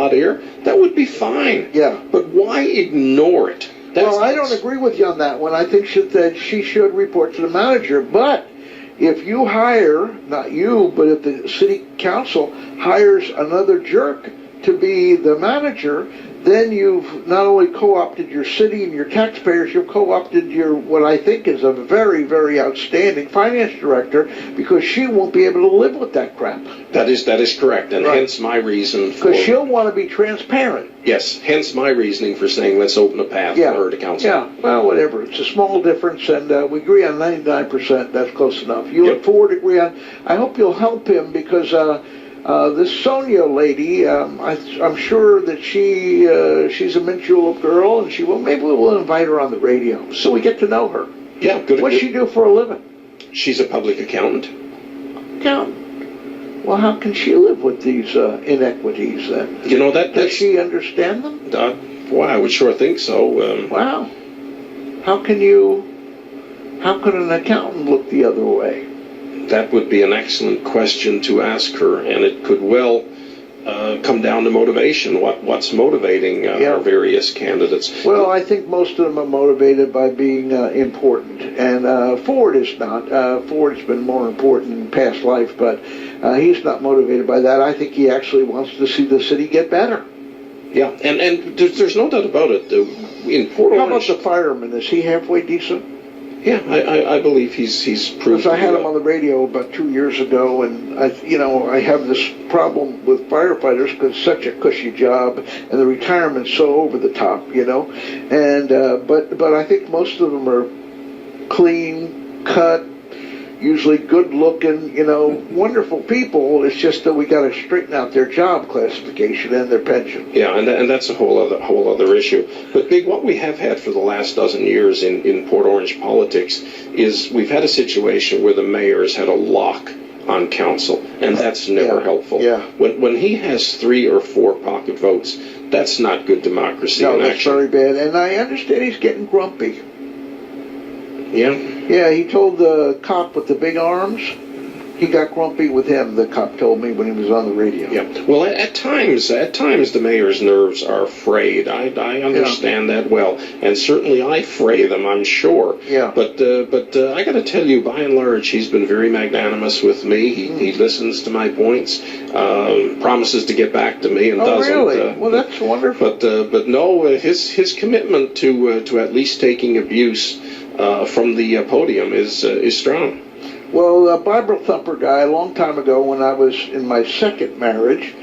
hot air, that would be fine. Yeah. But why ignore it? Well, I don't agree with you on that one. I think that she should report to the manager. But if you hire, not you, but if the city council hires another jerk to be the manager, then you've not only co-opted your city and your taxpayers, you've co-opted your, what I think is a very, very outstanding finance director, because she won't be able to live with that crap. That is correct, and hence my reason for... Because she'll want to be transparent. Yes, hence my reasoning for saying let's open a path for her to counsel. Yeah, well, whatever. It's a small difference, and we agree on 99%. That's close enough. You and Ford agree on... I hope you'll help him, because... this Sonia lady, I'm sure that she's a mint julep girl, and maybe we'll invite her on the radio so we get to know her. Yeah, good. What's she do for a living? She's a public accountant. Accountant. Well, how can she live with these inequities then? You know, does she understand them? Well, I would sure think so. Wow. How can an accountant look the other way? That would be an excellent question to ask her, and it could well come down to motivation. What's motivating our various candidates? Well, I think most of them are motivated by being important, and Ford is not. Ford's been more important in past life, but he's not motivated by that. I think he actually wants to see the city get better. Yeah, and there's no doubt about it. In Port Orange, how about the fireman? Is he halfway decent? Yeah, I believe he's proved. Because I had him on the radio about 2 years ago, and I have this problem with firefighters because it's such a cushy job, and the retirement's so over the top, and but I think most of them are clean cut, usually good looking, wonderful people. It's just that we got to straighten out their job classification and their pension. Yeah, and that's a whole other issue. But Big, what we have had for the last dozen years in Port Orange politics is we've had a situation where the mayor's had a lock on council, and that's never helpful. Yeah. When he has 3 or 4 pocket votes, that's not good democracy in action. No, that's very bad. And I understand he's getting grumpy. Yeah? Yeah, he told the cop with the big arms, he got grumpy with him, the cop told me when he was on the radio. Yeah. Well, at times the mayor's nerves are frayed. I understand that well. And certainly I fray them, I'm sure. Yeah. But I got to tell you, by and large, he's been very magnanimous with me. He listens to my points, promises to get back to me, and doesn't. Oh, really? Well, that's wonderful. But no, his commitment to at least taking abuse from the podium is strong. Well, a Bible thumper guy, a long time ago when I was in my second marriage,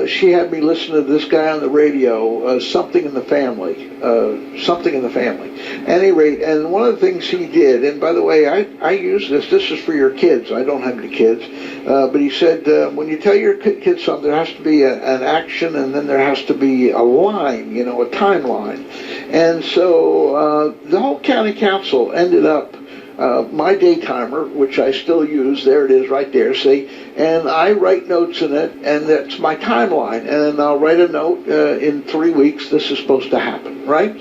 she had me listen to this guy on the radio, Something in the Family. At any rate, and one of the things he did, and by the way, I use this is for your kids. I don't have any kids. But he said, when you tell your kids something, there has to be an action, and then there has to be a line, a timeline. And so the whole county council ended up my daytimer, which I still use, there it is right there, see, and I write notes in it, and that's my timeline, and then I'll write a note, in 3 weeks this is supposed to happen, right?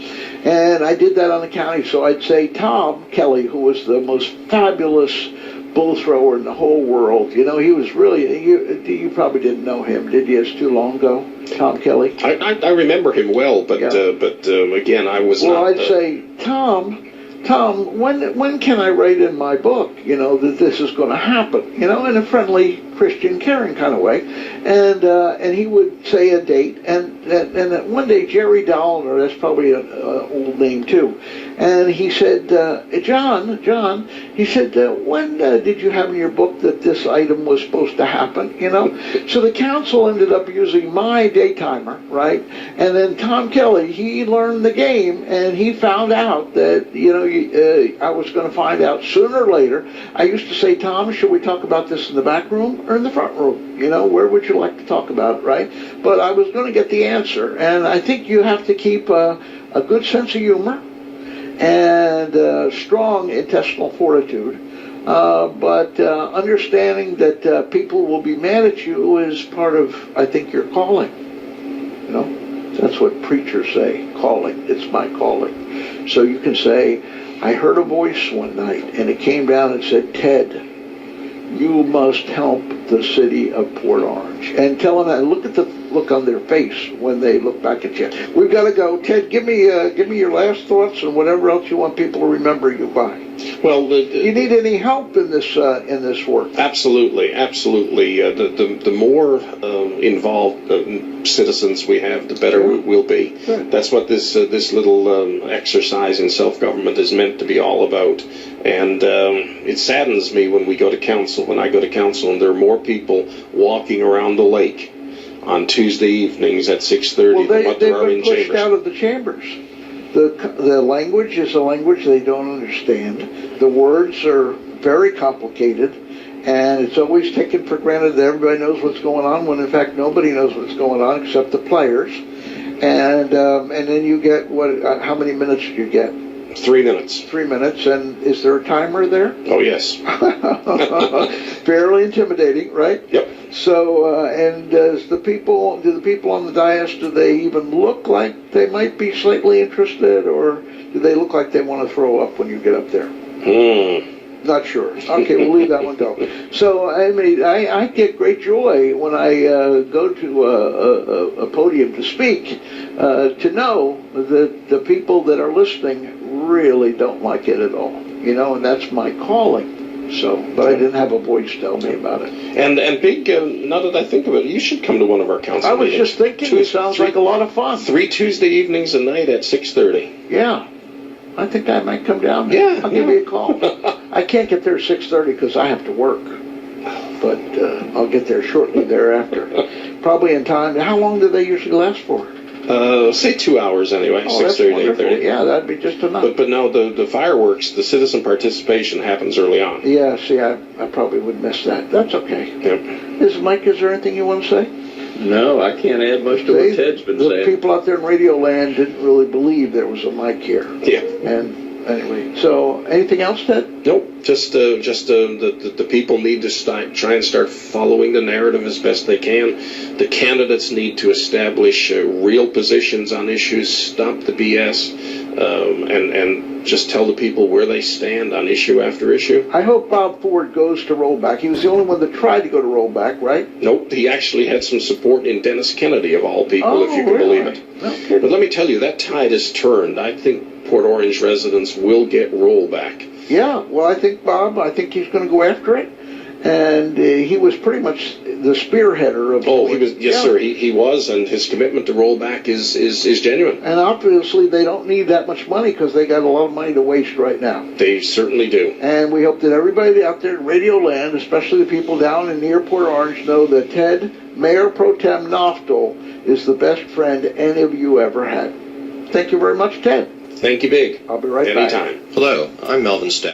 And I did that on the county, so I'd say Tom Kelly, who was the most fabulous bull thrower in the whole world, he was really, you probably didn't know him, did you? It's too long ago, Tom Kelly? I remember him well, but again, I was not... Well, I'd say, Tom, when can I write in my book, that this is going to happen, in a friendly, Christian, caring kind of way, and he would say a date, and one day Jerry Dollner, that's probably an old name too, and he said, John, he said, when did you have in your book that this item was supposed to happen, So the council ended up using my daytimer, right, and then Tom Kelly, he learned the game, and he found out that, I was going to find out sooner or later. I used to say, Tom, should we talk about this in the back room or in the front room? Where would you like to talk about it, right? But I was going to get the answer. And I think you have to keep a good sense of humor and strong intestinal fortitude. But understanding that people will be mad at you is part of, I think, your calling. That's what preachers say, calling. It's my calling. So you can say, I heard a voice one night, and it came down and said, Ted, you must help the city of Port Orange. and tell them that. Look at the look on their face when they look back at you. We've got to go. Ted, give me your last thoughts and whatever else you want people to remember you by. Well, you need any help in this work? Absolutely. The more involved citizens we have, the better we'll be. Good. That's what this little exercise in self-government is meant to be all about. And it saddens me when we go to council. When I go to council, and there are more people walking around the lake on Tuesday evenings at 6:30 than what there are in chambers. They've been pushed out of the chambers. The language is a language they don't understand. The words are very complicated, and it's always taken for granted that everybody knows what's going on, when in fact nobody knows what's going on except the players. And then you get how many minutes do you get? 3 minutes. 3 minutes, and is there a timer there? Oh, yes. Fairly intimidating, right? Yep. So, and do the people on the dais, do they even look like they might be slightly interested, or do they look like they want to throw up when you get up there? Not sure. Okay, we'll leave that one go. So, I mean, I get great joy when I go to a podium to speak, to know that the people that are listening really don't like it at all, and that's my calling. So, but I didn't have a voice tell me about it. And Big, now that I think of it, you should come to one of our council meetings. I was just thinking, it sounds like a lot of fun. 3 Tuesday evenings a night at 6:30. Yeah. I think I might come down. Yeah. I'll give you a call. I can't get there at 6:30 because I have to work. But I'll get there shortly thereafter. Probably in time. How long do they usually last for? Say 2 hours anyway, 6:30 to 8:30. Yeah, that'd be just enough. But no, the fireworks, the citizen participation happens early on. Yeah, see, I probably would miss that. That's okay. Yep. Mike, is there anything you want to say? No, I can't add much to what Ted's been saying. The people out there in Radio Land didn't really believe there was a mic here. Yeah. And anyway, so anything else, Ted? Nope. Just the people need to try and start following the narrative as best they can. The candidates need to establish real positions on issues, stop the BS, and just tell the people where they stand on issue after issue. I hope Bob Ford goes to rollback. He was the only one that tried to go to rollback, right? Nope. He actually had some support in Dennis Kennedy, of all people, if you can believe it. No kidding. But let me tell you, that tide has turned. I think Port Orange residents will get rollback. Yeah, well, I think he's going to go after it, and he was pretty much the spearheader of. Oh, he was. Yes, sir. He was, and his commitment to rollback is genuine. And obviously, they don't need that much money because they got a lot of money to waste right now. They certainly do. And we hope that everybody out there in Radio Land, especially the people down in near Port Orange, know that Ted, Mayor Pro Tem Noftall, is the best friend any of you ever had. Thank you very much, Ted. Thank you, Big. I'll be right back. Anytime. Hello, I'm Melvin Stapp.